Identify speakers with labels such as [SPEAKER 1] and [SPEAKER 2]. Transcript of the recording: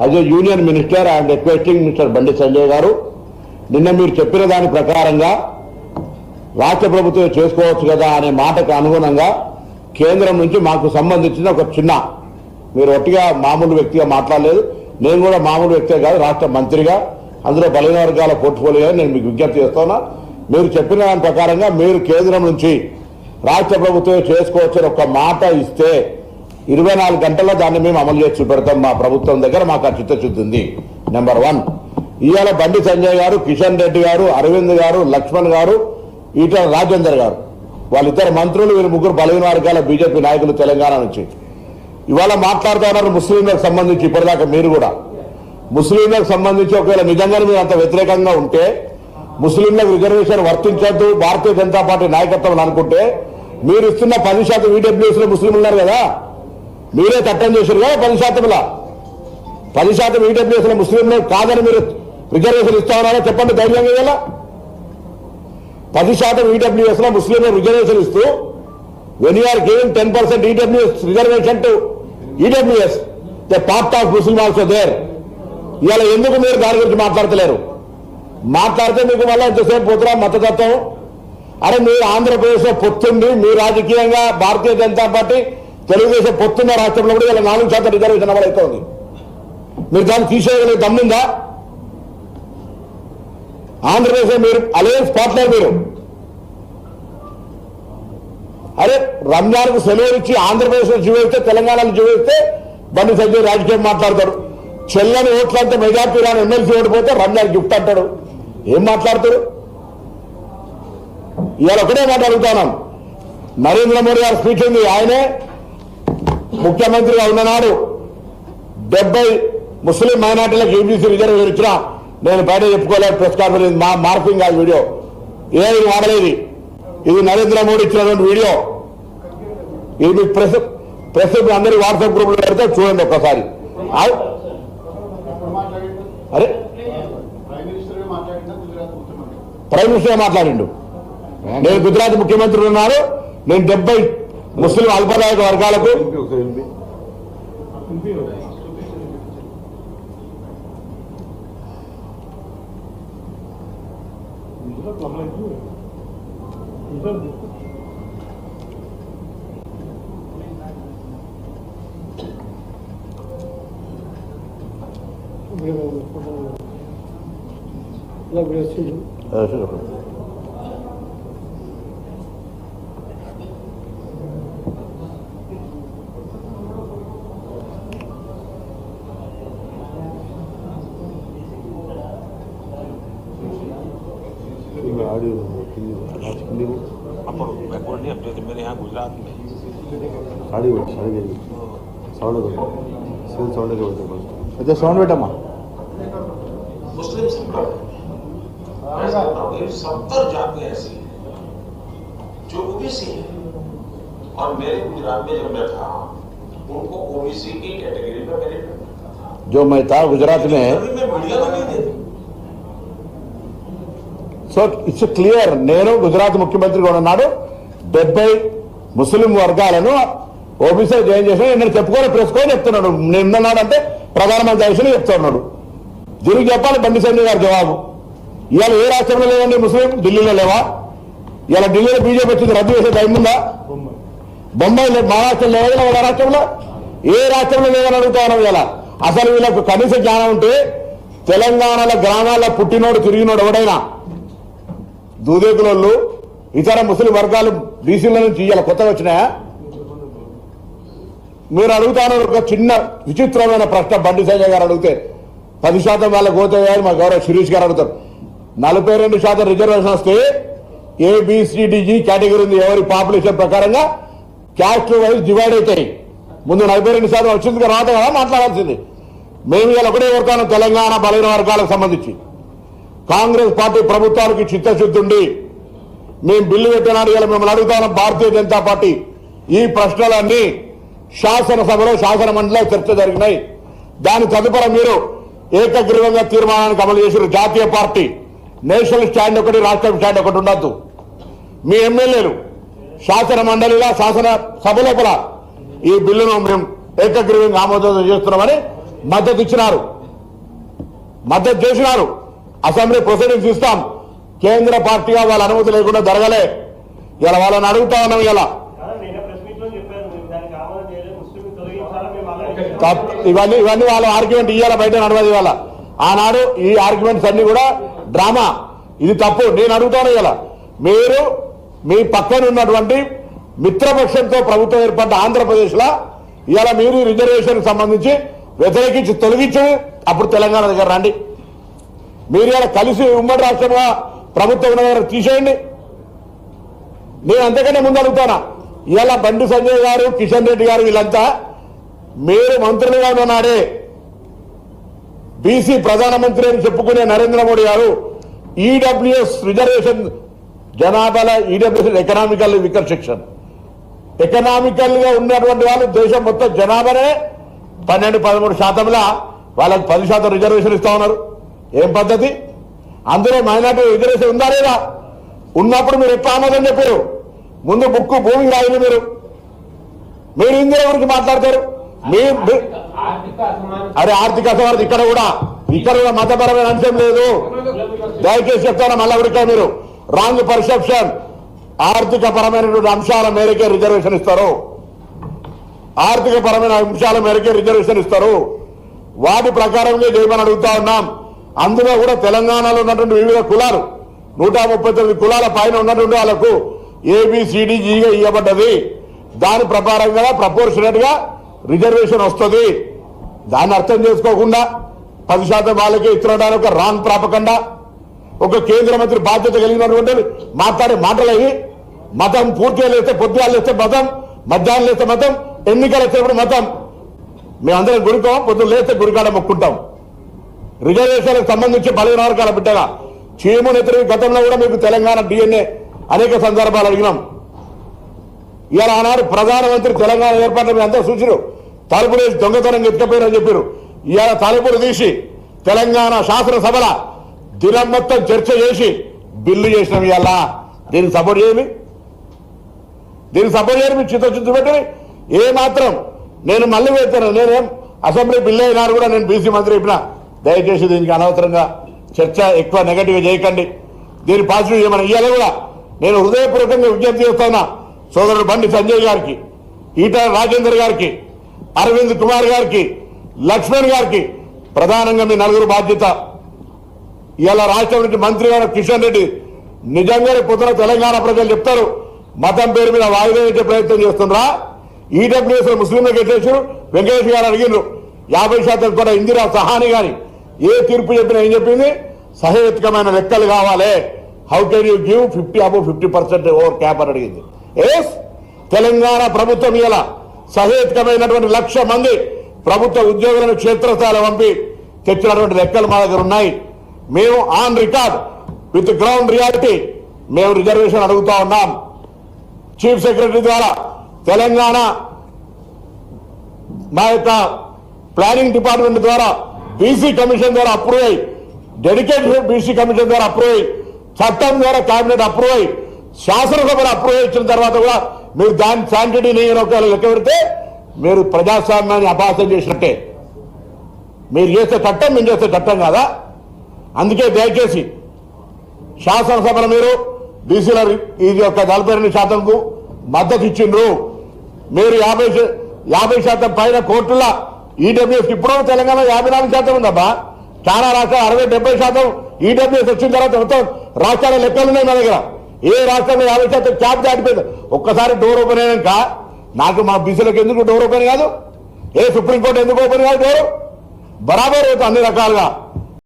[SPEAKER 1] As a union minister I'm requesting mister Bandi Sanjay గారు, నిన్న మీరు చెప్పిన దాని ప్రకారంగా రాష్ట్ర ప్రభుత్వం చేసుకోవచ్చు కదా అనే మాటకు అనుగుణంగా కేంద్రం నుంచి మాకు సంబంధించిన ఒక చిన్న, మీరు ఒట్టిగా మామూలు వ్యక్తిగా మాట్లాడలేదు, నేను కూడా మామూలు వ్యక్తే కాదు, రాష్ట్ర మంత్రిగా అందులో బలహీన వర్గాల పోర్ట్ఫోలియో నేను మీకు విజ్ఞప్తి చేస్తున్నా. మీరు చెప్పిన దాని ప్రకారంగా మీరు కేంద్రం నుంచి రాష్ట్ర ప్రభుత్వం చేసుకోవచ్చని ఒక మాట ఇస్తే 24 గంటల్లో దాన్ని మేము అమలు చేసి చూపెడతాం. మా ప్రభుత్వం దగ్గర మాకు చిత్తశుద్ధి ఉంది. నెంబర్ 1, ఇవాళ బండి సంజయ్ గారు, కిషన్ రెడ్డి గారు, అరవింద్ గారు, లక్ష్మణ్ గారు, ఈటల రాజేందర్ గారు, వాళ్ళిద్దరు మంత్రులు, వీళ్ళు ముగ్గురు బలహీన వర్గాల బీజేపీ నాయకులు తెలంగాణ నుంచి ఇవాళ మాట్లాడుతూ ఉన్నారు. ముస్లింలకు సంబంధించి ఇప్పటిదాకా మీరు కూడా ముస్లింలకు సంబంధించి ఒకవేళ నిజంగానే మీరు అంత వ్యతిరేకంగా ఉంటే, ముస్లింలకు రిజర్వేషన్ వర్తించద్దు భారతీయ జనతా పార్టీ నాయకత్వం అనుకుంటే, మీరు ఇస్తున్న 10% ఈడబ్ల్యూఎస్ లో ముస్లింలు ఉన్నారు కదా, మీరే చట్టం చేశారు కదా 10%లా 10% ఈడబ్ల్యూఎస్ లో ముస్లింలు కాదని మీరు రిజర్వేషన్ ఇస్తా ఉన్నారో చెప్పండి ధైర్యంగా. ఇలా 10% ఈడబ్ల్యూఎస్ లో ముస్లింలు రిజర్వేషన్ ఇస్తూ when you are giving 10% EWS reservation to EWS, the part of Muslim also there. ఇవాళ ఎందుకు మీరు దాని గురించి మాట్లాడతలేరు? మాట్లాడితే మీకు మళ్ళీ ఎంతసేపు పోతున్నా మతతత్వం. అరే మీరు ఆంధ్రప్రదేశ్లో పొత్తుంది, మీ రాజకీయంగా భారతీయ జనతా పార్టీ తెలుగుదేశం పొత్తున్న రాష్ట్రంలో కూడా ఇలా 4% రిజర్వేషన్ అమలవుతోంది. మీరు దాన్ని తీసేయగలిగే దమ్ముందా? ఆంధ్రప్రదేశ్ మీరు అలయన్స్ పార్ట్నర్ మీరు. అరే రంజాన్కు సెలవు ఇచ్చి ఆంధ్రప్రదేశ్లో జీవిస్తే, తెలంగాణలో జీవిస్తే బండి సంజయ్ రాజకీయం మాట్లాడతాడు. చెల్లని ఓట్లంతా మెజార్టీ రాని ఎమ్మెల్సీ ఓడిపోతే రంజాన్ గిఫ్ట్ అంటాడు. ఏం మాట్లాడతాడు? ఇవాళ ఒకటే మాట అడుగుతున్నాం. నరేంద్ర మోడీ గారి స్పీచ్ ఉంది, ఆయనే ముఖ్యమంత్రిగా ఉన్ననాడు 70 ముస్లిం మైనార్టీలకు ఏబీసీ రిజర్వేషన్ ఇచ్చినా నేను బయట చెప్పుకోలేదు, ప్రెస్ కాన్ఫరెన్స్ మార్పింగ్ కాదు వీడియో, ఏది వాడలేదు. ఇది నరేంద్ర మోడీ ఇచ్చినటువంటి వీడియో. ఇది మీకు ప్రెస్ అందరి వాట్సాప్ గ్రూప్ లో పెడితే చూడండి ఒక్కసారి. అరే ప్రైమ్ మినిస్టర్ మాట్లాడిండు, నేను గుజరాత్ ముఖ్యమంత్రి ఉన్నారు, నేను 70 ముస్లిం అల్పదాయక వర్గాలకు
[SPEAKER 2] मेरे यहाँ गुजरात में
[SPEAKER 1] साउंड बेटमा
[SPEAKER 2] मुस्लिम 70 जातियां ऐसी जो ओबीसी है, और मेरे गुजरात में जब मैं था उनको ओबीसी की कैटेगरी में मेरे
[SPEAKER 1] जो मैं था गुजरात में
[SPEAKER 2] मीडिया में नहीं देते.
[SPEAKER 1] So it's clear. నేను గుజరాత్ ముఖ్యమంత్రిగా ఉన్నాడు, 70 ముస్లిం వర్గాలను ఓబీసీ జాయిన్ చేసిన నేను చెప్పుకొని ప్రెస్కొని చెప్తున్నాడు. నేనున్నాడు అంటే ప్రధానమంత్రి విషయం చెప్తున్నాడు. దీనికి చెప్పాలి బండి సంజయ్ గారు జవాబు. ఇవాళ ఏ రాష్ట్రంలో లేవండి ముస్లిం? ఢిల్లీలో లేవా? ఇవాళ ఢిల్లీలో బీజేపీ వచ్చింది, రద్దు చేసే టైం ఉందా? బొంబాయి మహారాష్ట్రలో లేవా? వాళ్ళ రాష్ట్రంలో ఏ రాష్ట్రంలో లేవని అడుగుతా ఉన్నాం. ఇలా అసలు వీళ్ళకు కనీస జ్ఞానం ఉంటే తెలంగాణలో గ్రామాల్లో పుట్టినోడు తిరిగినోడు ఎవడైనా దూదేకులోళ్ళు ఇతర ముస్లిం వర్గాలు బీసీల నుంచి ఇలా కొత్తగా వచ్చినాయా? మీరు అడుగుతాను ఒక చిన్న విచిత్రమైన ప్రశ్న బండి సంజయ్ గారు అడిగితే 10% వాళ్ళకి పోతాయని మా గౌరవ శిరీష్ గారు అడుగుతారు. 42% రిజర్వేషన్ వస్తే ఏబిసిడిజి కేటగిరీ ఉంది, ఎవరి పాపులేషన్ ప్రకారంగా క్యాస్ట్ వైజ్ డివైడ్ అవుతాయి. ముందు 42% వచ్చింది తర్వాత కదా మాట్లాడాల్సింది. మేము ఇలా ఒకటే కోరుతాను, తెలంగాణ బలహీన వర్గాలకు సంబంధించి కాంగ్రెస్ పార్టీ ప్రభుత్వానికి చిత్తశుద్ధి ఉండి మేము బిల్లు పెట్టినాడు. ఇలా మిమ్మల్ని అడుగుతాను, భారతీయ జనతా పార్టీ ఈ ప్రశ్నలన్నీ శాసనసభలో శాసన మండలిలో చర్చ జరిగినాయి. దాని తదుపరి మీరు ఏకగ్రీవంగా తీర్మానానికి అమలు చేసిన జాతీయ పార్టీ నేషనల్ స్టాండ్ ఒకటి, రాష్ట్ర స్టాండ్ ఒకటి ఉండద్దు. మీ ఎమ్మెల్యేలు శాసన మండలిలో శాసన సభ లోపల ఈ బిల్లును మేము ఏకగ్రీవంగా ఆమోదం చేస్తున్నామని మద్దతు ఇచ్చినారు, మద్దతు చేసినారు. అసెంబ్లీ ప్రొసీడింగ్స్ ఇస్తాం. కేంద్ర పార్టీగా వాళ్ళ అనుమతి లేకుండా జరగలే. ఇలా వాళ్ళని అడుగుతా ఉన్నాం. ఇలా ఇవన్నీ వాళ్ళ ఆర్గ్యుమెంట్ ఇవాళ బయట నడవదు. ఇవాళ ఆనాడు ఈ ఆర్గ్యుమెంట్స్ అన్ని కూడా డ్రామా. ఇది తప్పు. నేను అడుగుతాను ఇలా, మీరు మీ పక్కన ఉన్నటువంటి మిత్రపక్షంతో ప్రభుత్వం ఏర్పడ్డ ఆంధ్రప్రదేశ్ లో ఇవాళ మీరు రిజర్వేషన్ సంబంధించి వ్యతిరేకించి తొలగించి అప్పుడు తెలంగాణ దగ్గర రండి. మీరు ఇలా కలిసి ఉమ్మడి రాష్ట్రంగా ప్రభుత్వం ఉన్న దగ్గర తీసేయండి. నేను అంతకంటే ముందు అడుగుతానా, ఇవాళ బండి సంజయ్ గారు, కిషన్ రెడ్డి గారు వీళ్ళంతా మీరు మంత్రులుగా ఉన్నాడే బీసీ ప్రధానమంత్రి అని చెప్పుకునే నరేంద్ర మోడీ గారు ఈడబ్ల్యూఎస్ రిజర్వేషన్ జనాభాల EWS economical weaker section, economical గా ఉన్నటువంటి వాళ్ళు దేశం మొత్తం జనాభానే 12-13% వాళ్ళకి 10% రిజర్వేషన్ ఇస్తా ఉన్నారు. ఏం పద్ధతి? అందులో మైనార్టీ రిజర్వేషన్ ఉందా లేదా? ఉన్నప్పుడు మీరు ఎట్లా ఆమోదం చెప్పారు? ముందు బుక్కు భూమి రాయలు మీరు ఇందులో గురించి మాట్లాడతారు. అరే ఆర్థిక అసమానత ఇక్కడ కూడా మతపరమైన అంశం లేదు. దయచేసి చెప్తాను మళ్ళా ఉడికా మీరు రాంగ్ పర్సెప్షన్. ఆర్థిక పరమైనటువంటి అంశాల మేరకే రిజర్వేషన్ ఇస్తారు. ఆర్థిక పరమైన అంశాల మేరకే రిజర్వేషన్ ఇస్తారు. వాటి ప్రకారంగా చేయమని అడుగుతా ఉన్నాం. అందులో కూడా తెలంగాణలో ఉన్నటువంటి వివిధ కులాలు 139 కులాల పైన ఉన్నటువంటి వాళ్ళకు ABCDGగా ఇవ్వబడ్డది. దాని ప్రకారంగా ప్రపోర్షనేట్ గా రిజర్వేషన్ వస్తుంది. దాన్ని అర్థం చేసుకోకుండా 10% వాళ్ళకే ఇస్తున్నడానికి ఒక రాంగ్ ప్రాపకండా, ఒక కేంద్ర మంత్రి బాధ్యత కలిగినటువంటి మాట్లాడే మాటలవి. మతం పూర్తిగా లేస్తే పొద్దుగా లేస్తే మతం, మధ్యాహ్నం లేస్తే మతం, ఎన్నికలు వచ్చేప్పుడు మతం. మేమందరం గుడికోం, పొద్దున్న లేస్తే గుడికాడ మొక్కుంటాం. రిజర్వేషన్లకు సంబంధించి బలహీన వర్గాల బిడ్డగా చీమునెత్తిరి గతంలో కూడా మీకు తెలంగాణ DNA అనేక సందర్భాలు అడిగినాం. ఇలా ఆనాడు ప్రధానమంత్రి తెలంగాణ ఏర్పాట్లు మీరు అంతా సూచనలు తలుపులు వేసి దొంగతనం ఎత్తుకపోయారని చెప్పారు. ఇవాళ తలుపులు తీసి తెలంగాణ శాసనసభల దినం మొత్తం చర్చ చేసి బిల్లు చేసినాం. ఇవాళ దీన్ని సపోర్ట్ చేయాలి, దీన్ని సపోర్ట్ చేయాలి. మీరు చిత్తశుద్ధి పెట్టి ఏమాత్రం నేను మళ్ళీ వెళ్తాను. నేనేం అసెంబ్లీ బిల్లు అయినారు కూడా నేను BC మంత్రి చెప్పిన, దయచేసి దీనికి అనవసరంగా చర్చ ఎక్కువ నెగటివ్ చేయకండి, దీన్ని పాజిటివ్ చేయమని. ఇవాళ కూడా నేను హృదయపూర్వకంగా విజ్ఞప్తి చేస్తున్నా సోదరుడు బండి సంజయ్ గారికి, ఈటల రాజేందర్ గారికి, అరవింద్ కుమార్ గారికి, లక్ష్మణ్ గారికి ప్రధానంగా మీ నలుగురు బాధ్యత. ఇవాళ రాష్ట్రం నుంచి మంత్రి గారు కిషన్ రెడ్డి నిజంగానే పొద్దున తెలంగాణ ప్రజలు చెప్తారు మతం పేరు మీద వాయిదా ఇచ్చే ప్రయత్నం చేస్తున్నారా? ఈడబ్ల్యూఎస్ ముస్లింలకు ఎట్టేసారు. వెంకటేష్ గారు అడిగినారు 50% కూడా ఇందిరా సహాని గాని ఏ తీర్పు చెప్పినా ఏం చెప్పింది? సహేతుకమైన లెక్కలు కావాలి. How can you give 50% over cap అని అడిగింది. ఎస్, తెలంగాణ ప్రభుత్వం ఇలా సహేతుకమైనటువంటి 1,00,000 మంది ప్రభుత్వ ఉద్యోగులను క్షేత్రస్థాయిలో పంపి తెచ్చినటువంటి లెక్కలు మా దగ్గర ఉన్నాయి. మేము on record with ground reality మేము రిజర్వేషన్ అడుగుతా ఉన్నాం. చీఫ్ సెక్రటరీ ద్వారా తెలంగాణ మా యొక్క ప్లానింగ్ డిపార్ట్మెంట్ ద్వారా BC కమిషన్ ద్వారా అప్రూవ్ అయ్యి, డెడికేటెడ్ BC కమిషన్ ద్వారా అప్రూవ్ అయ్యి, చట్టం ద్వారా కేబినెట్ అప్రూవ్ అయ్యి, శాసనసభలో అప్రూవ్ ఇచ్చిన తర్వాత కూడా మీరు దాని శాంటిటీ ఒకవేళ లెక్క పెడితే మీరు ప్రజాస్వామ్యాన్ని అపహాస్యం చేసినట్టే. మీరు చేసే చట్టం మేము చేసే చట్టం కాదా? అందుకే దయచేసి శాసనసభలో మీరు BCల ఇది యొక్క 42% మద్దతు ఇచ్చిండ్రు. మీరు 50% పైన కోర్టుల ఈడబ్ల్యూఎస్ ఇప్పుడు తెలంగాణ 54% ఉందబ్బా. చాలా రాష్ట్రాలు 60-70% ఈడబ్ల్యూఎస్ వచ్చిన తర్వాత మొత్తం రాష్ట్రాల లెక్కలు ఉన్నాయి మా దగ్గర. ఏ రాష్ట్రంలో 50% క్యాప్ దాటిపోయింది. ఒక్కసారి డోర్ ఓపెన్ అయినాక నాకు మా BCలకు ఎందుకు డోర్ ఓపెన్ కాదు? ఏ సుప్రీంకోర్టు ఎందుకు ఓపెన్ కాదు డోరు? బరాబర్ అవుతుంది అన్ని రకాలుగా.